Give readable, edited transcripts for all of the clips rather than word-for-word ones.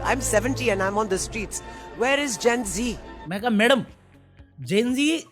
I'm 70 and I'm on the streets. Where is Gen Z? मैं कहा madam, Gen Z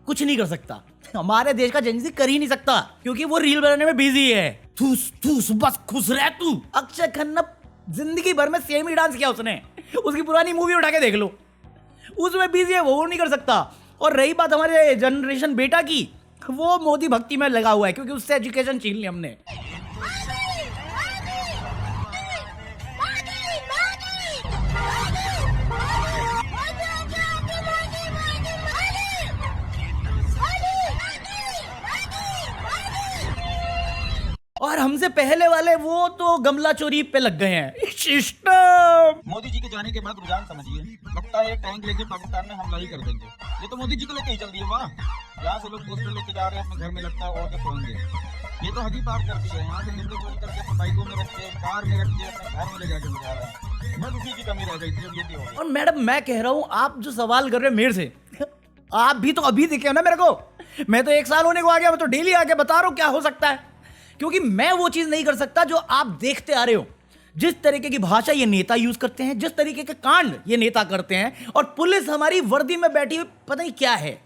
कुछ नहीं कर सकता, हमारे देश का जेनजी कर ही नहीं सकता, क्योंकि वो रील बनाने में बिजी है। थूस थूस बस खुश रह तू। अक्षय खन्ना जिंदगी भर में सेम ही डांस किया उसने, उसकी पुरानी मूवी उठा के देख लो, उसमें बिजी है, वो नहीं कर सकता। और रही बात हमारे जनरेशन बेटा की, वो मोदी भक्ति में लगा हुआ है, क्योंकि उससे एजुकेशन छीन ली हमने। और हमसे पहले वाले वो तो गमला चोरी पे लग गए हैं। सिस्टम मोदी जी के जाने के बाद रुझान समझिए, लगता है टैंक लेके पाकिस्तान में हमला ही कर देंगे। ये तो मोदी जी को लेके ही चल रही है वहाँ, जहाँ से लोग पोस्टर लेके जा रहे हैं अपने घर में, लगता है और के सोएंगे। ये तो हदी पार कर दी है, यहाँ से निकल चोरी करके अपने बाइकों में रख के, कार में रख के, अपने घर में ले जाके बजा रहे हैं। बस उसी की कमी रह गई थी, ये हो। और मैडम मैं कह रहा हूँ, आप जो सवाल कर रहे हैं मेरे से, आप भी तो अभी दिखे हो ना मेरे को। मैं तो 1 साल होने को आ गया, मैं तो डेली आके बता रहा हूँ क्या हो सकता है, क्योंकि मैं वो चीज नहीं कर सकता जो आप देखते आ रहे हो। जिस तरीके की भाषा ये नेता यूज करते हैं, जिस तरीके के कांड ये नेता करते हैं, और पुलिस हमारी वर्दी में बैठी हुई पता नहीं क्या है,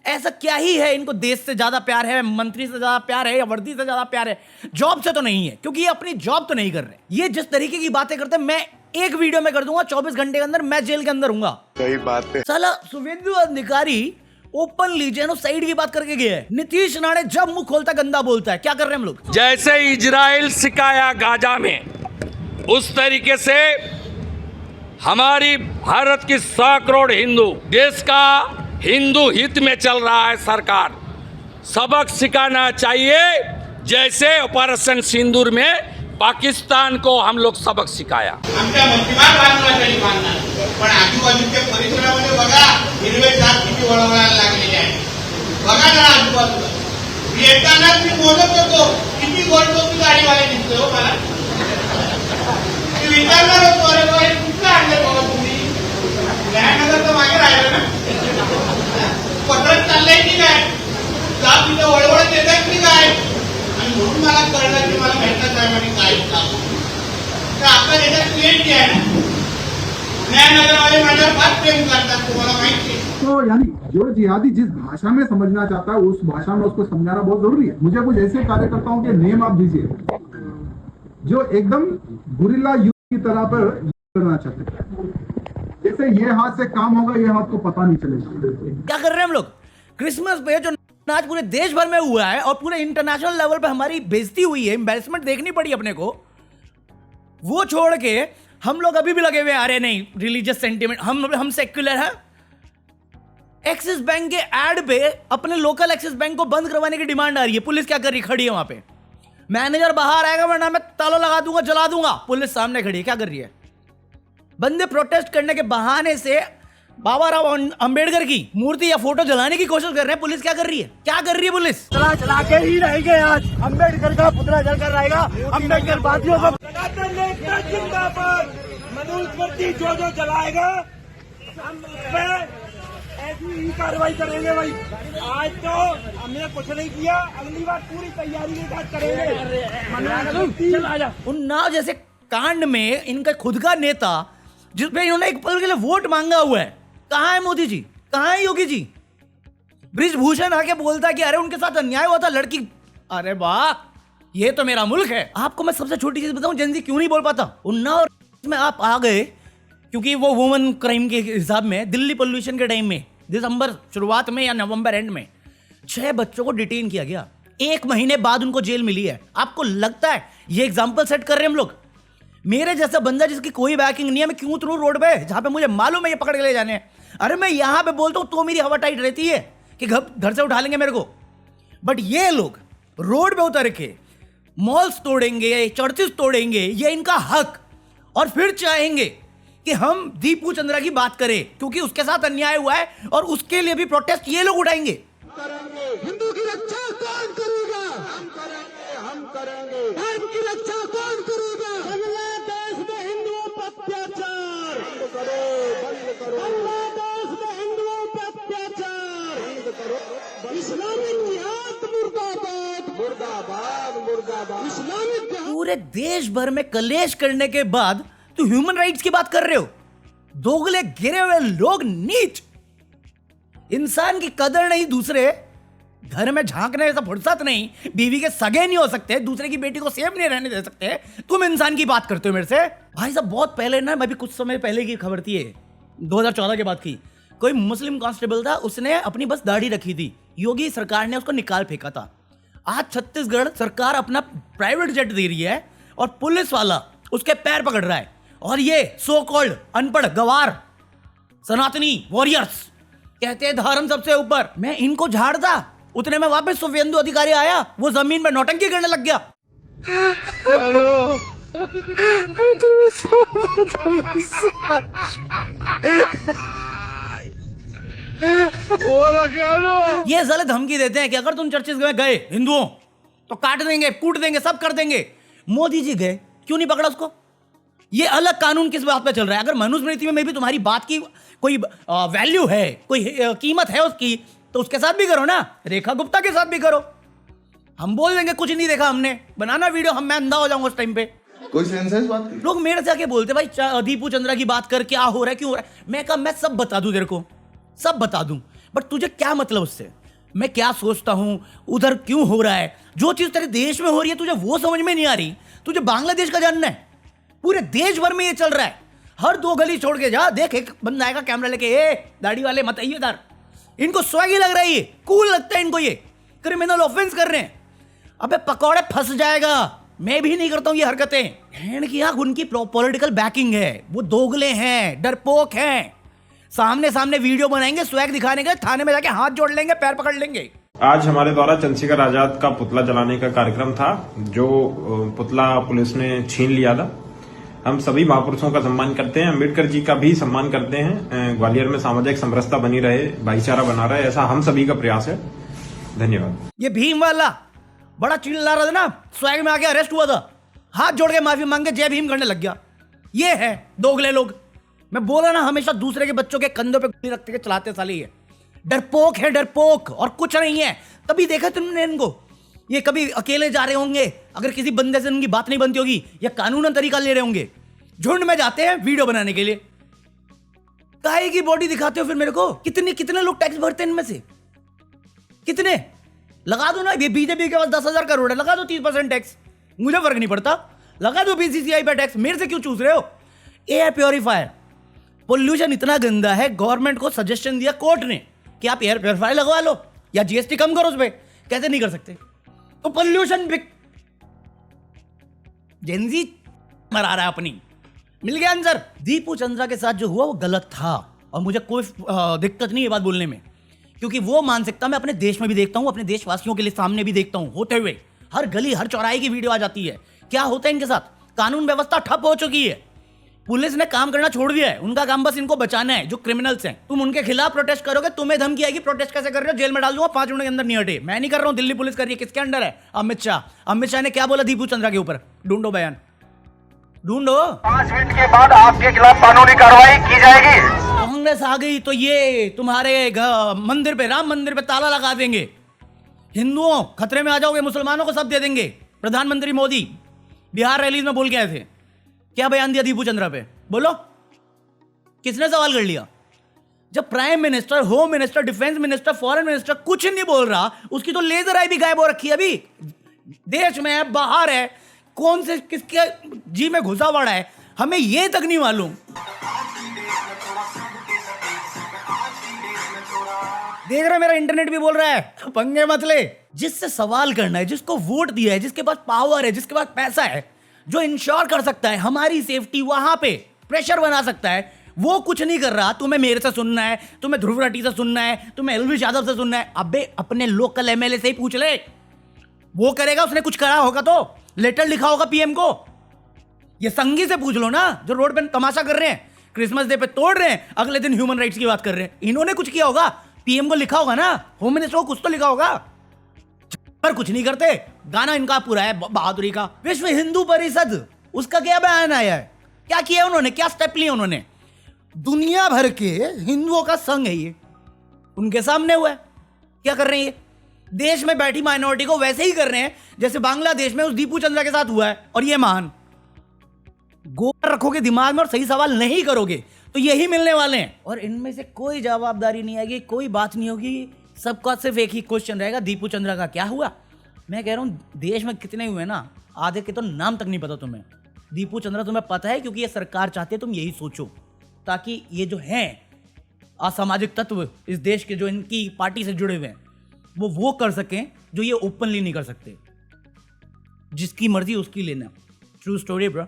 ऐसा क्या ही है इनको, देश से ज्यादा प्यार है, मंत्री से ज्यादा प्यार है, या वर्दी से ज्यादा प्यार है? जॉब से तो नहीं है, क्योंकि ये अपनी जॉब तो नहीं कर रहे। ये जिस तरीके की बातें करते हैं, मैं एक वीडियो में कर दूंगा 24 घंटे के अंदर मैं जेल के अंदर हूंगा। सही बात है। साला शुभेंदु अधिकारी ओपन लीजेनो साइड की बात करके गया है। नीतीश राणे जब मुंह खोलता गंदा बोलता है। क्या कर रहे हैं हम लोग? जैसे इजराइल सिकाया गाजा में, उस तरीके से हमारी भारत की 100 करोड़ हिंदू, देश का हिंदू हित में चल रहा है। सरकार सबक सिखाना चाहिए, जैसे ऑपरेशन सिंदूर में पाकिस्तान को हम लोग सबक सिखाया। आमच्या मुस्लिमान बांधवांसाठी बांधणार, पण आजूबाजूच्या परिसरामध्ये बघा हिरवे झाड किती वळवळायला लागलेले आहेत। बघा ना आजूबाजूला, येतानाच मी बोलत होतो किती गोडगोबी गाडीवाले दिसतोय हो मला। मी विचारणार होतो, अरे बाबा हे कुठलं आणलं बाबा तुम्ही? न्यायनगर तर मागे राहिलं ना, पटत चाललंय की काय? जात तिथं वळवळत येतात की काय? आणि म्हणून मला कळलं की मला भेटत साहेबांनी काय काम तर आपला त्याच्यात क्रिएट आहे ना। न्यायनगरवाले माझ्यावर फार प्रेम करतात, तुम्हाला माहिती आहे। तो यानी जो जिहादी जिस भाषा में समझना चाहता है, उस भाषा में उसको समझाना बहुत जरूरी है। मुझे कुछ ऐसे कार्यकर्ताओं के नेम आप दीजिए जो एकदम गुरिल्ला युद्ध की तरह पर करना चाहते हैं, जैसे ये हाथ से काम होगा, ये हाथ को पता नहीं चलेगा। क्या कर रहे हैं हम लोग? क्रिसमस पे जो नाच पूरे देश भर में हुआ है और पूरे इंटरनेशनल लेवल पे हमारी बेइज्जती हुई है, एम्बैरेसमेंट देखनी पड़ी अपने को, वो छोड़ के हम लोग अभी भी लगे हुए, अरे नहीं रिलीजियस सेंटिमेंट, हम सेक्युलर हैं। एक्सिस बैंक के एड पे अपने लोकल एक्सिस बैंक को बंद करवाने की डिमांड आ रही है। पुलिस क्या कर रही, खड़ी है वहां पे, मैनेजर बाहर आएगा वरना मैं ताला लगा दूंगा, जला दूंगा। पुलिस सामने खड़ी है, क्या कर रही है? बंदे प्रोटेस्ट करने के बहाने से बाबा राव अंबेडकर की मूर्ति या फोटो जलाने की कोशिश कर रहे हैं। पुलिस क्या कर रही है? क्या कर रही है पुलिस? चला के ही रहेंगे। आज अंबेडकर का पुतला जलकर रहेगा, अंबेडकर वादियों को जिंदाबाद। मनुस्मृति जो जलाएगा हम उस पे ऐसी ही कार्रवाई करेंगे भाई। आज तो हमने कुछ नहीं किया, अगली बार पूरी तैयारी के साथ करेंगे। उन्नाव जैसे कांड में इनका खुद का नेता, जिसपे इन्होंने एक पल के लिए वोट मांगा हुआ है, कहां है मोदी जी, कहां है योगी जी? ब्रिजभूषण आके बोलता है कि अरे उनके साथ अन्याय हुआ था, लड़की। अरे वाह, ये तो मेरा मुल्क है। आपको मैं सबसे छोटी चीज बताऊं, जेनजी क्यों नहीं बोल पाता? उन्नाव में आप आ गए क्योंकि वो वुमन क्राइम के हिसाब में दिल्ली पोल्यूशन के टाइम में दिसंबर शुरुआत में या नवंबर एंड में 6 बच्चों को डिटेन किया गया। 1 महीने बाद उनको जेल मिली है। आपको लगता है ये एग्जाम्पल सेट कर रहे हैं हम लोग? मेरे जैसा बंदा जिसकी कोई बैकिंग नहीं है, मैं क्यों उतरूं रोड पे जहां पे मुझे मालूम है ये पकड़ के ले जाने हैं? अरे मैं यहां पे बोलता हूं तो मेरी हवा टाइट रहती है कि घर से उठा लेंगे मेरे को, बट ये लोग रोड पे उतर के मॉल्स तोड़ेंगे, चर्चेस तोड़ेंगे, ये इनका हक, और फिर चाहेंगे कि हम दीपू चंद्रा की बात करें क्योंकि उसके साथ अन्याय हुआ है और उसके लिए भी प्रोटेस्ट ये लोग उठाएंगे। हिंदू की रक्षा कौन करेगा? बांग्लादेश में हिंदुओं पर अत्याचार बंद करो। बांग्लादेश में हिंदुओं पर अत्याचार बंद करो। इस्लामिक जिहाद मुर्दाबाद। इस्लामिक जिहाद। पूरे देश भर में कलेश करने के बाद तू ह्यूमन राइट्स की बात कर रहे हो? दोगले गिरे हुए लोग, नीच, इंसान की कदर नहीं, दूसरे घर में झांकने से फुर्सत नहीं, बीवी के सगे नहीं हो सकते, दूसरे की बेटी को सेफ नहीं रहने दे सकते, तुम इंसान की बात करते हो मेरे से? भाई साहब बहुत पहले ना, मैं भी कुछ समय पहले की खबर थी, 2014 के बाद की, कोई मुस्लिम कांस्टेबल था, उसने अपनी बस दाढ़ी रखी थी, योगी सरकार ने उसको निकाल फेंका था। आज छत्तीसगढ़ सरकार अपना प्राइवेट जेट दे रही है और पुलिस वाला उसके पैर पकड़ रहा है, और ये सो कॉल्ड अनपढ़ गवार सनातनी वॉरियर्स कहते हैं धर्म सबसे ऊपर। मैं इनको झाड़ता, उतने में वापस शुभेंदु अधिकारी आया, वो जमीन में नौटंकी करने लग गया। ये साले धमकी देते हैं कि अगर तुम चर्चिस में गए हिंदुओं तो काट देंगे, कूट देंगे, सब कर देंगे। मोदी जी गए, क्यों नहीं पकड़ा उसको? ये अलग कानून किस बात पे चल रहा है? अगर मनुस्मृति में भी तुम्हारी बात की कोई वैल्यू है, कोई कीमत है उसकी, तो उसके साथ भी करो ना, रेखा गुप्ता के साथ भी करो। हम बोल देंगे कुछ नहीं देखा हमने, बनाना वीडियो, मैं अंधा हो जाऊंगा उस टाइम पे। कोई सेंस है इस बात की? लोग मेरे से आके बोलते भाई दीपू चंद्रा की बात कर, क्या हो रहा है, क्यों हो रहा है। मैं कहा मैं सब बता दूं तेरे को, सब बता दूं, बट तुझे क्या मतलब उससे? मैं क्या सोचता हूं, उधर क्यों हो रहा है, जो चीज तेरे देश में हो रही है तुझे वो समझ में नहीं आ रही। तुझे बांग्लादेश का जानना है? पूरे देश भर में ये चल रहा है। हर 2 गली छोड़ के जा, देख एक बंदा आएगा कैमरा लेके, ए दाढ़ी वाले मत आइए इधर। इनको स्वैगी लग रहा है, ये कूल लगता है इनको, ये क्रिमिनल ऑफेंस कर रहे हैं। अबे पकौड़े फंस जाएगा। मैं भी नहीं करता हूं ये हरकतें। बहन की आंख, उनकी पॉलिटिकल बैकिंग है, वो दोगले हैं, डरपोक हैं। सामने सामने वीडियो बनाएंगे स्वैग दिखाने के, थाने में जाके हाथ जोड़ लेंगे, पैर पकड़ लेंगे। आज हमारे द्वारा चंद्रशेखर आजाद का पुतला जलाने का कार्यक्रम था, जो पुतला पुलिस ने छीन लिया था। हम सभी महापुरुषों का सम्मान करते हैं, अम्बेडकर जी का भी सम्मान करते हैं। ग्वालियर में सामाजिक समरसता बनी रहे, भाईचारा बना रहे, ऐसा हम सभी का प्रयास है। धन्यवाद। ये भीम वाला बड़ा चिल्ला रहा था ना, स्वैग में आके अरेस्ट हुआ था, हाथ जोड़ के माफी मांग के जय भीम करने लग गया। ये है दोगले लोग। मैं बोला ना, हमेशा दूसरे के बच्चों के कंधों पे गोली रखते के चलाते साले, ये डरपोक है, डरपोक, और कुछ नहीं है। कभी देखा तुमने इनको? ये कभी अकेले जा रहे होंगे, अगर किसी बंदे से उनकी बात नहीं बनती होगी, या कानूनन तरीका ले रहे होंगे, झुंड में जाते हैं वीडियो बनाने के लिए। काहे की बॉडी दिखाते हो फिर मेरे को? कितने लोग टैक्स भरते हैं इनमें से? कितने? लगा दो ना, ये बीजेपी के पास 10,000 करोड़ है, लगा दो 30% टैक्स, मुझे फर्क नहीं पड़ता। लगा दो बीसीसीआई पे टैक्स, मेरे से क्यों चूस रहे हो? एयर प्योरीफायर, पोल्यूशन इतना गंदा है, गवर्नमेंट को सजेशन दिया कोर्ट ने कि आप एयर प्योरीफायर लगवा लो या जीएसटी कम करो उस पर। कैसे नहीं कर सकते? तो पोल्यूशन जेनजी मरा रहा है अपनी। मिल गया आंसर। दीपू चंद्रा के साथ जो हुआ वो गलत था, और मुझे कोई दिक्कत नहीं है बात बोलने में, क्योंकि वो मानसिकता मैं अपने देश में भी देखता हूं, अपने देशवासियों के लिए सामने भी देखता हूं होते हुए। हर गली हर चौराहे की वीडियो आ जाती है। क्या होता है इनके साथ? कानून व्यवस्था ठप हो चुकी है, पुलिस ने काम करना छोड़ दिया है, उनका काम बस इनको बचाना है। जो क्रिमिनल्स हैं, तुम उनके खिलाफ प्रोटेस्ट करोगे, तुम्हें धमकी आएगी, प्रोटेस्ट कैसे कर रहे हो, जेल में डाल दूंगा, 5 मिनट के अंदर नहीं हटे। मैं नहीं कर रहा हूं, दिल्ली पुलिस कर रही है। किसके अंडर है? अमित शाह। अमित शाह ने क्या बोला दीपू चंद्रा के ऊपर? ढूंढो बयान, ढूंढो। 5 मिनट के बाद आपके खिलाफ कानूनी कार्रवाई की जाएगी। कांग्रेस आ गई तो ये तुम्हारे मंदिर पे, राम मंदिर पे ताला लगा देंगे, हिंदुओं खतरे में आ जाओगे, मुसलमानों को सब दे देंगे। प्रधानमंत्री मोदी बिहार रैली में बोल के आए थे, क्या बयान दिया दीपू चंद्रा पे? बोलो, किसने सवाल कर लिया? जब prime minister, home minister, defence minister, foreign minister कुछ नहीं बोल रहा, उसकी तो लेजर आई भी गायब हो रखी है। अभी देश में है, बाहर है, कौन से किसके जी में घुसा पड़ा है, हमें ये तक नहीं मालूम। देख रहे, मेरा इंटरनेट भी बोल रहा है, पंगे मत ले। जिससे सवाल करना है, जिसको वोट दिया है, जिसके पास पावर है, जिसके पास पैसा है, जो इंश्योर कर सकता है हमारी सेफ्टी, वहां पे प्रेशर बना सकता है, वो कुछ नहीं कर रहा। तुम्हें मेरे से सुनना है, तुम्हें ध्रुव राठी से सुनना है, तुम्हें एलवी यादव से सुनना है। अबे अपने लोकल एमएलए से ही पूछ ले, वो करेगा, उसने कुछ करा होगा तो लेटर लिखा होगा पीएम को। ये संघी से पूछ लो ना, जो रोड पे तमाशा कर रहे हैं, क्रिसमस डे पे तोड़ रहे हैं, अगले दिन ह्यूमन राइट्स की बात कर रहे हैं। इन्होंने कुछ किया होगा, पीएम को लिखा होगा ना, होम मिनिस्टर को कुछ तो लिखा होगा। पर कुछ नहीं करते। गाना इनका पूरा है बहादुरी का। विश्व हिंदू परिषद, उसका क्या बयान आया है, क्या किया उन्होंने, क्या स्टेप लिए उन्होंने? दुनिया भर के हिंदुओं का संघ है ये, उनके सामने हुआ है। क्या कर रहे हैं ये? देश में बैठी माइनॉरिटी को वैसे ही कर रहे हैं जैसे बांग्लादेश में उस दीपू चंद्रा के साथ हुआ है। और ये महान गोबर रखोगे दिमाग में और सही सवाल नहीं करोगे तो यही मिलने वाले हैं। और इनमें से कोई जवाबदारी नहीं आएगी, कोई बात नहीं होगी, सबका सिर्फ एक ही क्वेश्चन रहेगा, दीपू चंद्रा का क्या हुआ? मैं कह रहा हूं देश में कितने हुए ना, आधे के तो नाम तक नहीं पता तुम्हें। दीपू चंद्रा तुम्हें पता है क्योंकि ये सरकार चाहती है तुम यही सोचो, ताकि ये जो हैं असामाजिक तत्व इस देश के जो इनकी पार्टी से जुड़े हुए हैं वो कर सकें जो ये ओपनली नहीं कर सकते। जिसकी मर्जी उसकी लेना। ट्रू स्टोरी ब्रो,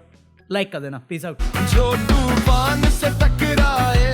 लाइक कर देना। Peace out. जो तूफान से टकराए